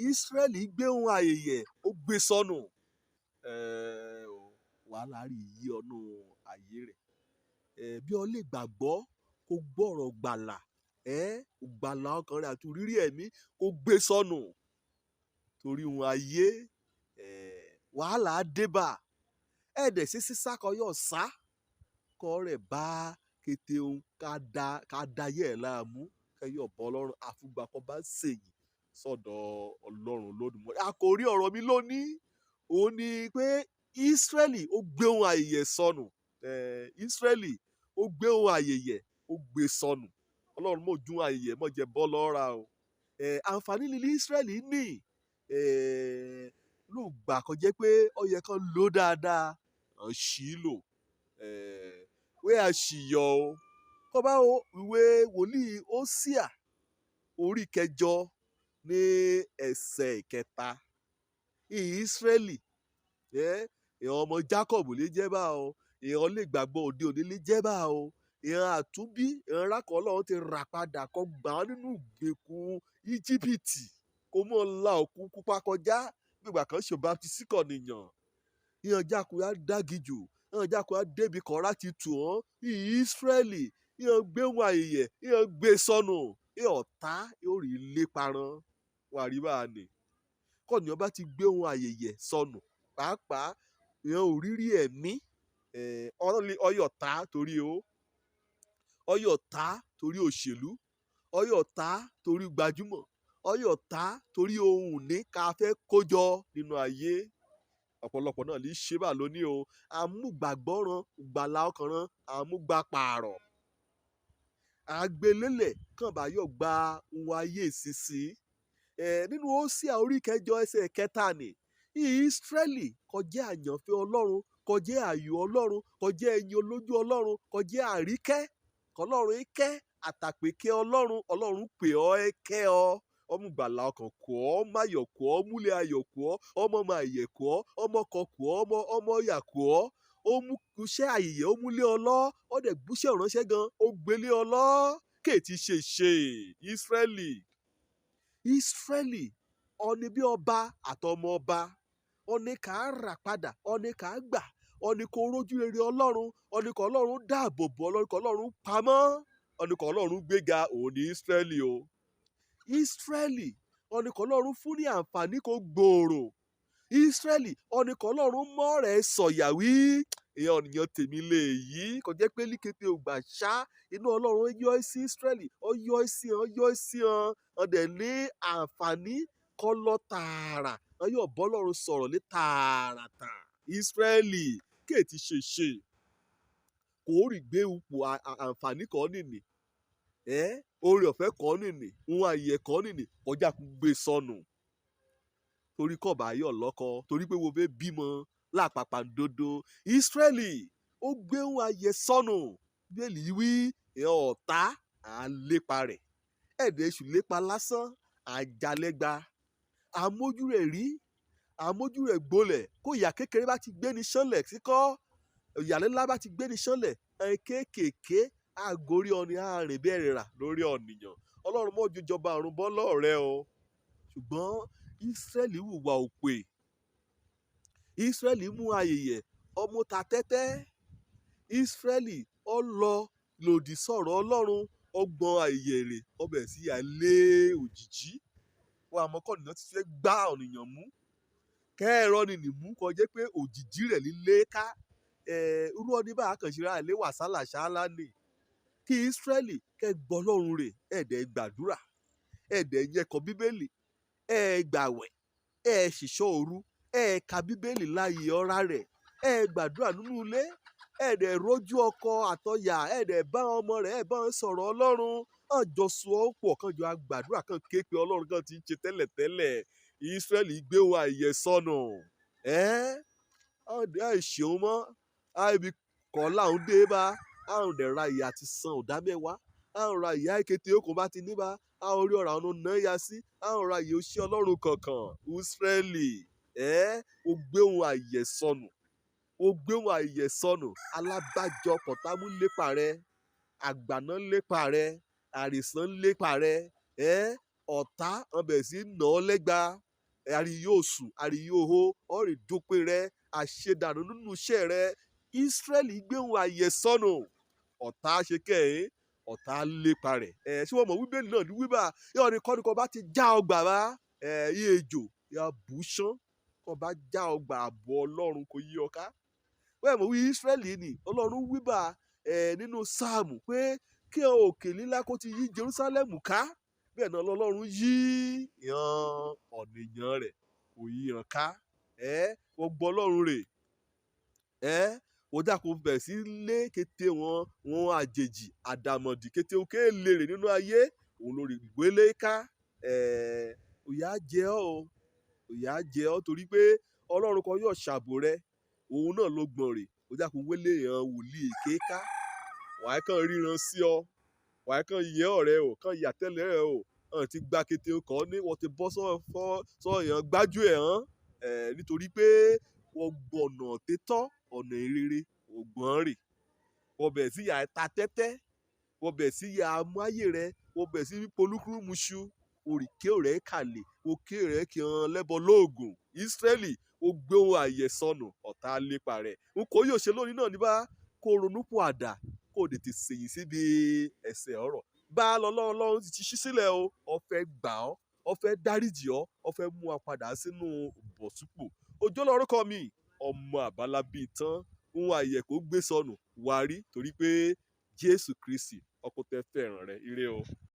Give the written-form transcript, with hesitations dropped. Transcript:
Ísírẹ́lì gbé ohun àyèyẹ ó gbé sọnù. Wàhálà rí yí ọ̀nà ayé rẹ̀. Bí ọ lè gbàgbọ́ kó gbọ́rọ̀ gbàlà gbàlà ọkàn rẹ̀ àti òrírí ẹ̀mí kó gbé sọnù torí ohun ayé. Wàhálà á débà ẹ̀ẹ́dẹ̀ sí sísá kan yóò sá kọ́ rẹ̀ bá kété ohun ká dayé ẹ̀ láàmú kẹ́yọ̀ bọ́ ọlọ́run àfúgbà kan bá ṣèyí sọ́dọ̀ ọlọ́run Olódùmarè. Àkòrí ọ̀rọ̀ mi lónìí òun ni pé Ísírẹ́lì ó gbé ohun àyèyẹ sọnù. Ísírẹ́lì ó gbé ohun àyèyẹ ó gbé sọnù. Ọlọ́run mọ̀ ju àyèyẹ mọ̀ jẹ́ bọ́ lọ́ra o. Àǹfààní lílí Ísírẹ́lì ní ló gbà kan jẹ́ pé ó yẹ kán lò dáadáa à ń ṣì í lò. Wé àṣìyọ o kọ́ bá wo ìwé wòlíì Hosea orí 9 ní ẹsẹ̀ 3. Ísírẹ́lì èèyàn ọmọ Jákọ́bù lè jẹ́ bá o, èèyàn lè gbàgbọ́ òde òní lè jẹ́ bá o, èèyàn àtúnbí èèyàn rákọ̀ Ọlọ́run ti rà padà kọ́ gbà wọ́n nínú ìgbèkùn Íjíbítì kó mọ̀ la òkun pupa kọjá gbígbà kan ṣe baptisi kọ̀ nìyàn. Èèyàn jákùá dágijù èèyàn jákùá débi kan láti tù wọ́n. Ísírẹ́lì èèyàn gbé ohun àyèyẹ èèyàn gbé sọnù èèyàn ọ̀tá yóò rí ilé parán wà rí bá a nì. Kọ́nìyàn bá ti gbé ohun àyèyẹ sọnù pàápàá èèyàn ò rírí ẹ̀mí ọyọ̀ tá torí ọyọ̀ tá torí òṣèlú, ọyọ̀ tá torí gbajúmọ̀, ọyọ̀ tá torí ohun ní ká fẹ́ kójọ nínú ayé. Ọ̀pọ̀lọpọ̀ náà lè ṣe bá lónìí o. Àmúgbàgbọ́ràn gbàlà ọkàn rán àmúgbà pààrọ̀. Àgbélélẹ̀ kàn bá yọ̀ gba ohun ayé ìsinsìn. Nínú Hosea orí 9 ẹsẹ̀ 3 ni Ísírẹ́lì kọjá àyànfẹ́ Ọlọ́run kọjá ààyò Ọlọ́run kọjá ẹyin olójú Ọlọ́run kọjá àríkẹ́ kọlọ́run ikẹ́ àtàpèké Ọlọ́run pè ọ́ ẹkẹ́ ọ ọmú gbàlà ọkàn kọ́ ọ máyọ̀ kọ́ ọ múlẹ̀ ayọ̀ kọ́ ọ ọmọ máa yẹ̀ kọ́ ọ ọmọ kan kọ́ ọ ọmọ yà kọ́ ọ ó mú iṣẹ́ àyèyẹ ó múlé ọlọ́ ó dẹ̀ gbúṣẹ́ ìránṣẹ́ gan ó gbélé ọlọ́ kéètì ṣe Ísírẹ́lì ọ̀ni bí ọba àtọmọ ọba ọ̀ni kà á rà padà ọ̀ni kà á gbà ọ̀ni kò rójú rere Ọlọ́run ọ̀ni kò Ọlọ́run dáàbò bò ọ̀ni kò Ọlọ́run pamọ́ ọ̀ni kò Ọlọ́run gbéga òun ni Ísírẹ́lì o. Ísírẹ́lì ọ̀ni kò Ọlọ́run fún ní àǹfààní kó gbòòrò. Ísírẹ́lì ọ̀ni kò Ọlọ́run mọ́ rẹ̀ sọ̀yàwí èèyàn ọ̀nìyàn tèmi lè yí kò jẹ́ pé líkété ògbà ṣá inú Ọlọ́run yọ sí Ísírẹ́lì ó yọ sí hàn ọ̀dẹ̀ ní àǹfààní kọ́ lọ tààrà wọ́n yóò bọ́ Ọlọ́run sọ̀rọ̀ ní tààràtà. Ísírẹ́lì kéètì ṣe kò rí gbé ipò àǹfààní kan nìní oore ọ̀fẹ́ kan nìní ohun àyè kan nìní kọjá kó gbé sọnù torí kọ̀bà ayọ̀ lọ́kọ torí pé wo fẹ́ bímọ lápapàǹdodo. Ísírẹ́lì ó gbé ohun àyè sọnù bíẹ́lì wí èèyàn ọ̀tá à ń lépa rẹ̀ ẹ̀dẹ̀ èṣù lépa lásán àjàlẹ́gba àmójú rẹ̀ rí àmójú rẹ̀ gbolẹ̀ kó ìyà kékeré bá ti gbé ní sánlẹ̀ síkọ́ ìyàlélá bá ti gbé ní sánlẹ̀ kéékèèké àgórí ọ̀nì àárín bí ẹ̀rẹ̀ rà lórí ọ̀nìyàn. Ọlọ́run mọ́jú jọba àrùn bọ́ lọ́ọ̀rẹ́ o ṣùgbọ́n Ísírẹ́lì hùwà òpè. Ísírẹ́lì mú àyèyẹ ọmọ ta tẹ́tẹ́. Ísírẹ́lì ó lọ lòdì sọ̀rọ̀ Ọlọ́run ọgbọ́n àyèyẹ rẹ̀ ọbẹ̀ sí àlé òjìjí wọn àmọ́kọ́ nìyẹn ti fẹ́ gbá ọ̀nìyàn mú kẹ́ẹ̀rọ ni nìmú kọ jẹ́ pé òjìjí rẹ̀ lílé ká irú ọdí bá àkànṣe ra ilé wàsálà ṣáálá ni kí Ísírẹ́lì kẹ́ gbọ́ Ọlọ́run rẹ̀ ẹ̀ẹ́dẹ̀ gbàdúrà ẹ̀ẹ́dẹ̀ yẹkọ̀ bíbélì gbàwẹ̀ ṣìṣọ́ òru ka bíbélì láàyè ọ̀rá rẹ̀ gbàdúrà nínú ilé ẹ̀ẹ́dẹ̀ rójú ọkọ àtọyà ẹ̀ẹ́dẹ̀ bá ọmọ rẹ̀ bá ń sọ̀rọ̀ Ọlọ́run àjọsùn ọ̀pọ̀ kan jọ àgbàdúrà kan ké pe Ọlọ́run kan ti ń ṣe tẹ́lẹ̀tẹ́lẹ̀. Ísírẹ́lì gbé ohun àyè sọnù ṣeun mọ́ ibi kọ́ láwọn dé bá àwọn dẹ̀ ra ìyá ti san ọ̀dá mẹ́wàá àwọn ra ìyá èkété okùn bá ti ní bá àwọn orí ọ̀rọ̀ àwọn náà yá sí àwọn ra ìyá oṣù Ọlọ́run kankan. Ísírẹ́lì ó gbé ohun àyè sọnù ó gbé ohun àyè sọnù alábàjọ pọ̀támú lépa rẹ àgbàná lépa rẹ àrìsàn lépa rẹ ọ̀tá wọ́n bẹ̀rẹ̀ sí nà ọ́ lẹ́gba àrí yóò sùn àrí yóò hó ọ̀rẹ́ dópin rẹ àṣedànù nínú iṣẹ́ rẹ. Ísírẹ́lì gbéun àyè sọnù, ọ̀tá ṣe kẹ́hìn, ọ̀tá lépa rẹ̀. Ṣé wọ́n mọ̀ wíbélì náà ní wíbà yóò ní kọ́nìkan bá ti já ọgbà wá yí ejò yà bù sán kọ́ bá já ọgbà àbọ̀ Ọlọ́run kò yí ọ ká. Wọ́n mọ̀ wí Ísírẹ́lì ni Ọlọ́run wíbà nínú sáàmù pé kí òkè lílá kó ti yí Jerúsálẹ́mù ká, bẹ́ẹ̀ náà lọ́lọ́run yí ìran ọ̀nìyàn rẹ̀ kò yí hàn ká. Wọ́n gbọ́ Ọlọ́run rè wọ́n dà kó bẹ̀rẹ̀ sí lé kété wọn àjèjì àdàmọ̀dì kété òkè lèrè nínú ayé òun lórí ìgbélé ká. Òyà jẹ ọ́ o, òyà jẹ ọ́ torí pé Ọlọ́run kan yóò ṣàbò rẹ, òun náà ló gbọ̀n rè. Ó dà kó wélé ìran wòlíì èké ká, wàá kàn ríran sí ọ, wàá kàn yẹ ọ̀rẹ́ o, kàn yà tẹ́lẹ̀ rẹ o, hàn ti gba kété ọkọ̀ ní wọ́n ti bọ́ sọ́yàn gbájú ẹ̀ hàn nítorí pé wọ́n gbọ̀nà tètọ́ ọ̀nà ìrere ògbọ́n rè. Wọ́n bẹ̀ sí yà ta tẹ́tẹ́, wọ́n bẹ̀ sí yà amáyé rẹ, wọ́n bẹ̀ sí polúkúrú muṣu, òrìké rẹ̀ kàlẹ̀, òkè rẹ̀ kì hàn lẹ́bọ̀ lóògùn. Ísírẹ́lì ó gbé ohun àyè sọnù, ọ̀tá lépa rẹ̀. N kò yóò ṣe lónìí náà níbà kó ronúpò àdá kó o tètè sèyìn síbi ẹsẹ̀ ọ̀rọ̀. Bá a lọ Ọlọ́run ti ṣí sílẹ̀ o, ó fẹ́ gbà ọ́, ó fẹ́ dáríjì ọ́, ó fẹ́ mú wa padà sínú bọ̀súpò. Òjó lórúkọ mi, ọmọ àbálábí tán, ohun àyè kó gbé sọnù wá rí torí pé Jésù Kristi ọkọ tẹ fẹ́ràn rẹ ire o.